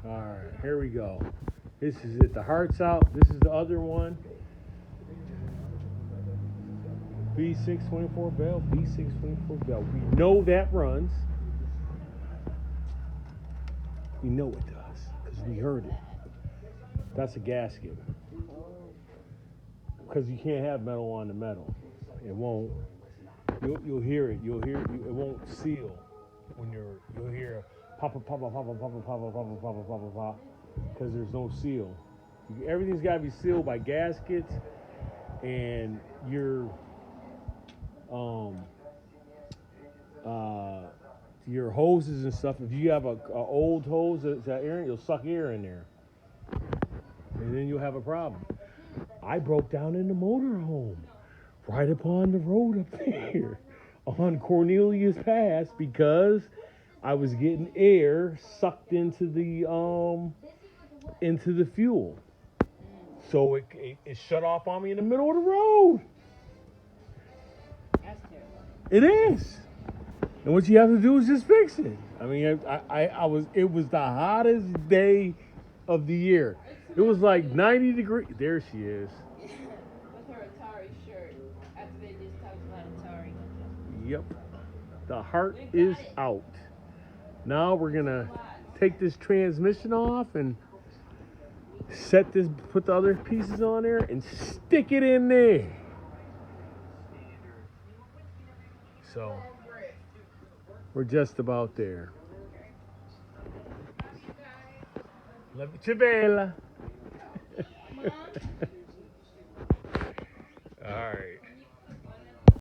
Alright, here we go. This is it. The heart's out. This is the other one. V6 24 valve. V6 24 valve. We know that runs. We know it does because we heard it. That's a gasket. Because you can't have metal on the metal. It won't. You'll hear it. You'll hear it. It won't seal when you'll hear pop pop pop pop pop pop pop pop pop pop pop pop because there's no seal. Everything's got to be sealed by gaskets and your hoses and stuff. If you have a old hose that's air, you'll suck air in there, and then you'll have a problem. I broke down in the motorhome right upon the road up there on Cornelius Pass because I was getting air sucked into the fuel. So it shut off on me in the middle of the road. That's terrible. It is. And what you have to do is just fix it. I mean, it was the hottest day of the year. It was like 90 degrees. There she is. With her Atari shirt. After they just talked about Atari. Yep. The heart is out. Now we're going to take this transmission off and put the other pieces on there and stick it in there. So we're just about there. Love you, Chabela.